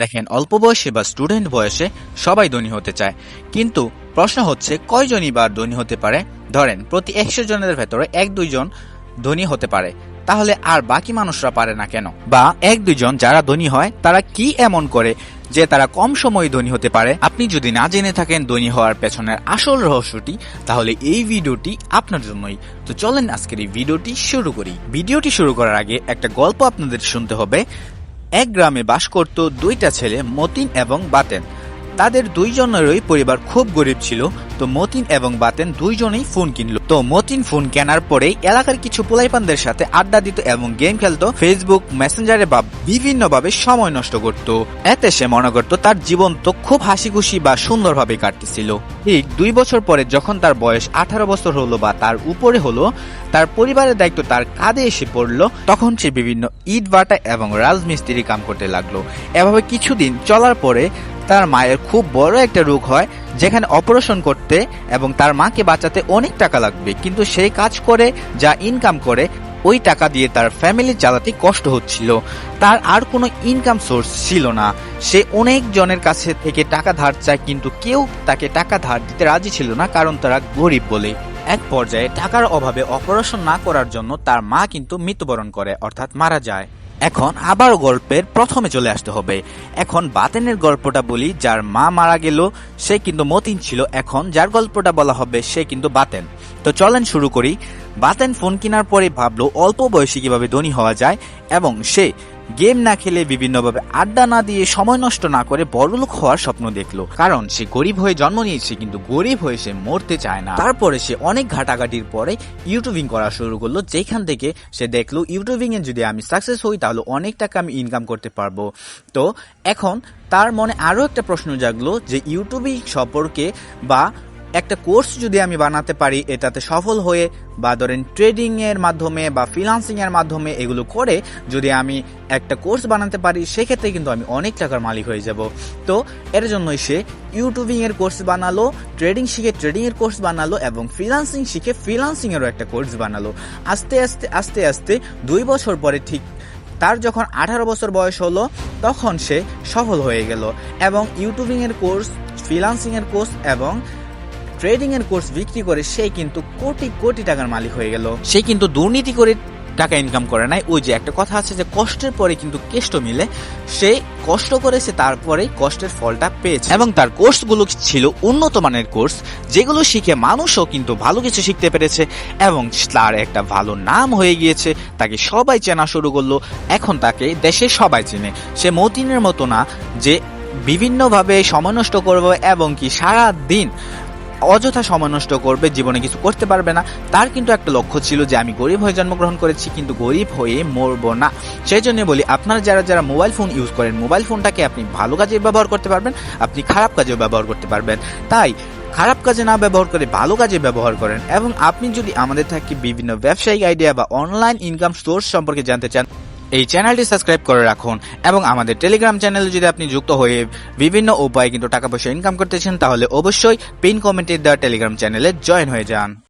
দেখেন, অল্প বয়সে বা স্টুডেন্ট বয়সে সবাই ধনী হতে চায়, কিন্তু প্রশ্ন হচ্ছে কয়জনই বা ধনী হতে পারে। ধরেন প্রতি 100 জনের ভেতরে 1-2 জন ধনী হতে পারে, তাহলে আর বাকি মানুষরা পারে না কেন? বা 1-2 জন যারা ধনী হয় তারা কি এমন করে যে তারা কম সময়ে ধনী হতে পারে? আপনি যদি না জেনে থাকেন ধনী হওয়ার পেছনের আসল রহস্যটি, তাহলে এই ভিডিওটি আপনার জন্যই। তো চলেন আজকের এই ভিডিওটি শুরু করি। ভিডিওটি শুরু করার আগে একটা গল্প আপনাদের শুনতে হবে। এক গ্রামে বাস করত 2টা ছেলে, মতিন এবং বাতেন। তাদের দুইজনেরই পরিবার খুব গরিব ছিল। তো মতিন এবং বাতেন দুইজনেই ফোন কিনলো। তো মতিন ফোন কেনার পরেই এলাকার কিছু পোলাইপানদের সাথে আড্ডা দিত এবং গেম খেলতো, ফেসবুক মেসেঞ্জারে বা বিভিন্ন ভাবে সময় নষ্ট করত। এতে সে মনে করত তার জীবন তো খুব হাসি খুশি বা সুন্দরভাবে কাটতেছিল। ঠিক 2 বছর পরে যখন তার বয়স 18 বছর হলো বা তার উপরে হলো, তার পরিবারের দায়িত্ব তার কাঁধে এসে পড়লো। তখন সে বিভিন্ন ইট ভাটা এবং রাজমিস্ত্রি কাম করতে লাগলো। এভাবে কিছুদিন চলার পরে তার মায়ের খুব বড় একটা রোগ হয়, যেখানে অপারেশন করতে এবং তার মাকে বাঁচাতে অনেক টাকা লাগবে। কিন্তু সেই কাজ করে যা ইনকাম করে, ওই টাকা দিয়ে তার ফ্যামিলি চালাতে কষ্ট হচ্ছিল। তার আর কোনো ইনকাম সোর্স ছিল না। সে অনেক জনের কাছে থেকে টাকা ধার চায়, কিন্তু কেউ তাকে টাকা ধার দিতে রাজি ছিল না, কারণ তারা গরিব বলে। এক পর্যায়ে টাকার অভাবে অপারেশন না করার জন্য তার মা কিন্তু মৃত্যুবরণ করে, অর্থাৎ মারা যায়। এখন আবার গল্পের প্রথমে চলে আসতে হবে। এখন বাতেনের গল্পটা বলি। যার মা মারা গেল সে কিন্তু মতিন ছিল। এখন যার গল্পটা বলা হবে সে কিন্তু বাতেন। তো চলেন শুরু করি। বাতেন ফোন কেনার পরে ভাবলো অল্প বয়সে কিভাবে ধনী হওয়া যায়, এবং সে গেম না খেলে, বিভিন্নভাবে আড্ডা না দিয়ে, সময় নষ্ট না করে বড়লোক হওয়ার স্বপ্ন দেখলো। কারণ সে গরিব হয়ে জন্ম নিয়েছে, কিন্তু গরিব হয়ে সে মরতে চায় না। তারপরে সে অনেক ঘাটাঘাটির পরে ইউটিউবিং করা শুরু করলো, যেখান থেকে সে দেখলো ইউটিউবিং এ যদি আমি সাকসেস হই তাহলে অনেক টাকা আমি ইনকাম করতে পারবো। তো এখন তার মনে আরো একটা প্রশ্ন জাগলো যে ইউটিউবিং সম্পর্কে বা একটা কোর্স যদি আমি বানাতে পারি এটাতে সফল হয়ে, বা ধরেন ট্রেডিং এর মাধ্যমে বা ফ্রিল্যান্সিং এর মাধ্যমে এগুলো করে যদি আমি একটা কোর্স বানাতে পারি, সেক্ষেত্রে কিন্তু আমি অনেক টাকার মালিক হয়ে যাব। তো এর জন্যই সে ইউটিউবিং এর কোর্স বানালো, ট্রেডিং শিখে ট্রেডিং এর কোর্স বানালো, এবং ফ্রিল্যান্সিং শিখে ফ্রিল্যান্সিং এরও একটা কোর্স বানালো। আস্তে আস্তে আস্তে আস্তে 2 বছর পরে ঠিক তার যখন 18 বছর বয়স হলো, তখন সে সফল হয়ে গেল এবং ইউটিউবিং এর কোর্স, ফ্রিল্যান্সিং এর কোর্স এবং ট্রেডিং এর কোর্স বিক্রি করে সে কিন্তু কোটি কোটি টাকার মালিক হয়ে গেল। সে কিন্তু দুর্নীতি করে টাকা ইনকাম করে নাই। ওই যে একটা কথা আছে যে কষ্টের পরে কিন্তু কেষ্ট মিলে, সে কষ্ট করেছে, তারপরে কষ্টের ফলটা পেয়েছে। এবং তার কোর্সগুলো ছিল উন্নত মানের কোর্স, যেগুলো শিখে মানুষও কিন্তু ভালো কিছু শিখতে পেরেছে এবং তার একটা ভালো নাম হয়ে গিয়েছে। তাকে সবাই চেনা শুরু করলো। এখন তাকে দেশে সবাই চেনে। সে মতিনের মতো না যে বিভিন্নভাবে সময় নষ্ট করবে এবং কি সারা দিন অযথা সময় নষ্ট করবে, জীবনে কিছু করতে পারবে না। তার কিন্তু একটা লক্ষ্য ছিল যে আমি গরিব হয়ে জন্মগ্রহণ করেছি, কিন্তু গরিব হয়ে মরবো না। সেই জন্য বলি, আপনারা যারা যারা মোবাইল ফোন ইউজ করেন, মোবাইল ফোনটাকে আপনি ভালো কাজে ব্যবহার করতে পারবেন, আপনি খারাপ কাজেও ব্যবহার করতে পারবেন। তাই খারাপ কাজে না ব্যবহার করে ভালো কাজে ব্যবহার করেন। এবং আপনি যদি আমাদের থেকে বিভিন্ন ব্যবসায়িক আইডিয়া বা অনলাইন ইনকাম সোর্স সম্পর্কে জানতে চান, এই চ্যানেলটি সাবস্ক্রাইব করে রাখুন। এবং আমাদের টেলিগ্রাম চ্যানেলে যদি আপনি যুক্ত হয়ে বিভিন্ন উপায়ে কিন্তু টাকা পয়সা ইনকাম করতেছেন, তাহলে অবশ্যই পিন কমেন্টে দেওয়া টেলিগ্রাম চ্যানেলে জয়েন হয়ে যান।